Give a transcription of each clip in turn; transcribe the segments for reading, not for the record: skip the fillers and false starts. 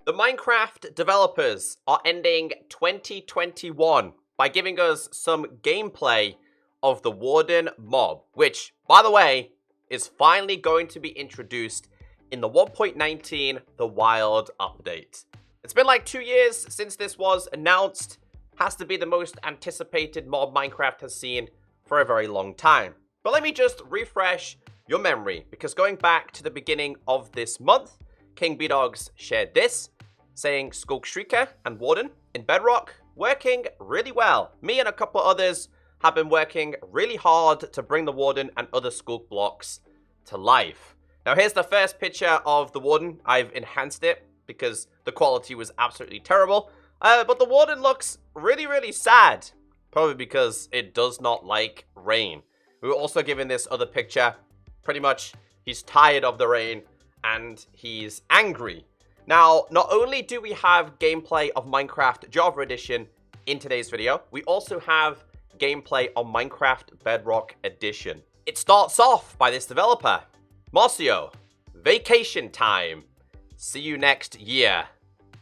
The Minecraft developers are ending 2021 by giving us some gameplay of the Warden mob, which, by the way, is finally going to be introduced in the 1.19 The Wild update. It's been like 2 years since this was announced. Has to be the most anticipated mob Minecraft has seen for a very long time. But let me just refresh your memory, because going back to the beginning of this month, King Bedrock shared this, saying Skulk Shrieker and Warden in Bedrock working really well. Me and a couple of others have been working really hard to bring the Warden and other Skulk blocks to life. Now here's the first picture of the Warden. I've enhanced it because the quality was absolutely terrible. But the Warden looks really sad, probably because it does not like rain. We were also given this other picture. Pretty much he's tired of the rain and he's angry. Now, not only do we have gameplay of Minecraft Java Edition in today's video, we also have gameplay on Minecraft Bedrock Edition. It starts off by this developer, Marcio, vacation time. See you next year,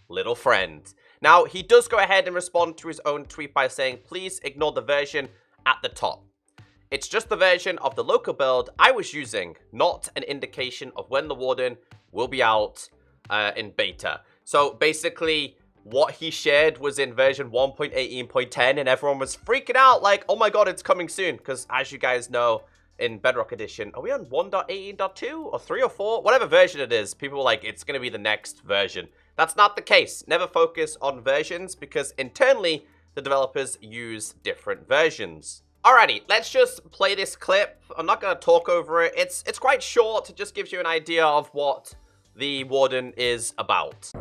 little friend. Now, he does go ahead and respond to his own tweet by saying, please ignore the version at the top. It's just the version of the local build I was using, not an indication of when the Warden will be out in beta. So basically, what he shared was in version 1.18.10, and everyone was freaking out like, oh my god, it's coming soon. Because as you guys know, in Bedrock Edition, are we on 1.18.2 or 3 or 4? Whatever version it is, people were like, it's going to be the next version. That's not the case. Never focus on versions, because internally, the developers use different versions. Alrighty, let's just play this clip. I'm not going to talk over it. It's quite short. It just gives you an idea of what the Warden is about.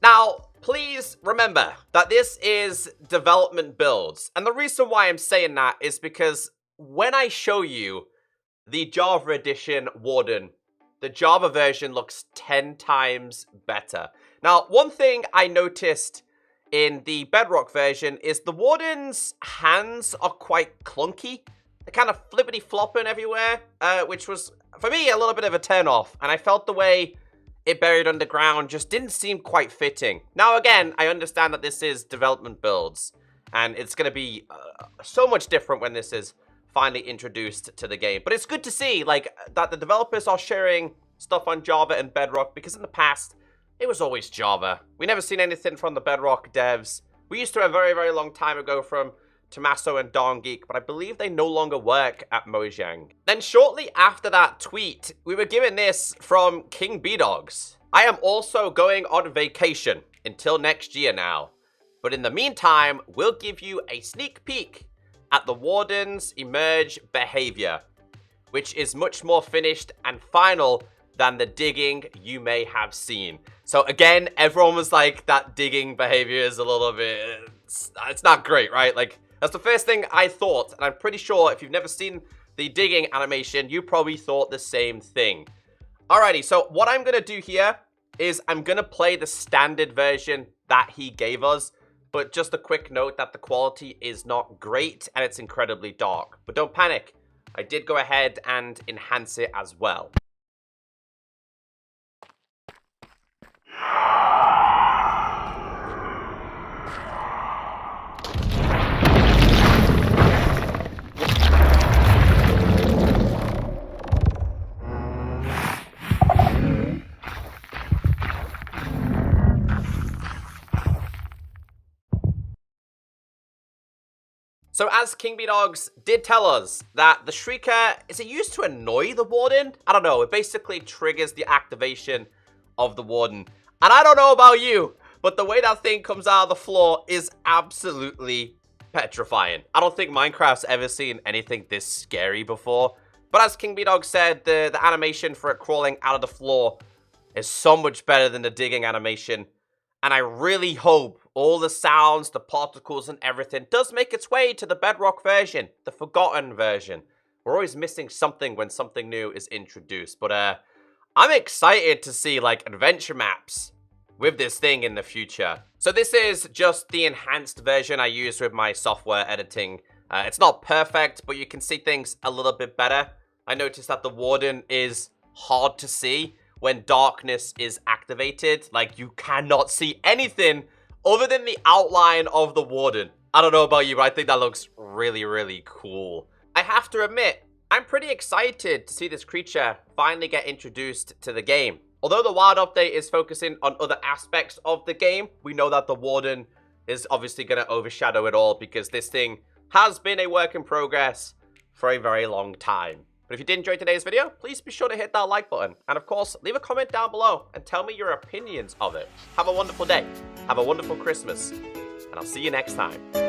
Now, please remember that this is development builds. And the reason why I'm saying that is because when I show you the Java Edition Warden, the Java version looks 10 times better. Now, one thing I noticed in the Bedrock version is the Warden's hands are quite clunky. They're kind of flippity-flopping everywhere, which was, for me, a little bit of a turn-off. And I felt the way it buried underground just didn't seem quite fitting. Now, again, I understand that this is development builds, and it's going to be so much different when this is finally introduced to the game. But it's good to see, like, that the developers are sharing stuff on Java and Bedrock, because in the past, it was always Java. We never seen anything from the Bedrock devs. We used to a very long time ago from Tommaso and Darn Geek, but I believe they no longer work at Mojang. Then shortly after that tweet, we were given this from King Bedrock. I am also going on vacation until next year now. But in the meantime, we'll give you a sneak peek at the Warden's emerge behavior, which is much more finished and final than the digging you may have seen. So again, everyone was like, that digging behavior is a little bit, it's not great, right? Like, that's the first thing I thought, and I'm pretty sure if you've never seen the digging animation, you probably thought the same thing. Alrighty, so what I'm gonna do here is I'm gonna play the standard version that he gave us, but just a quick note that the quality is not great and it's incredibly dark. But don't panic, I did go ahead and enhance it as well. So as King Bedrock did tell us that the Shrieker, is it used to annoy the Warden? I don't know, it basically triggers the activation of the Warden. And I don't know about you, but the way that thing comes out of the floor is absolutely petrifying. I don't think Minecraft's ever seen anything this scary before. But as King Bedrock said, the animation for it crawling out of the floor is so much better than the digging animation. And I really hope all the sounds, the particles, and everything does make its way to the Bedrock version, the forgotten version. We're always missing something when something new is introduced. But I'm excited to see, like, adventure maps with this thing in the future. So this is just the enhanced version I use with my software editing. It's not perfect, but you can see things a little bit better. I noticed that the Warden is hard to see when darkness is activated. Like, you cannot see anything other than the outline of the Warden. I don't know about you, but I think that looks really, really cool. I have to admit, I'm pretty excited to see this creature finally get introduced to the game. Although the wild update is focusing on other aspects of the game, we know that the Warden is obviously going to overshadow it all because this thing has been a work in progress for a very long time. But if you did enjoy today's video, please be sure to hit that like button. And of course, leave a comment down below and tell me your opinions of it. Have a wonderful day. Have a wonderful Christmas. And I'll see you next time.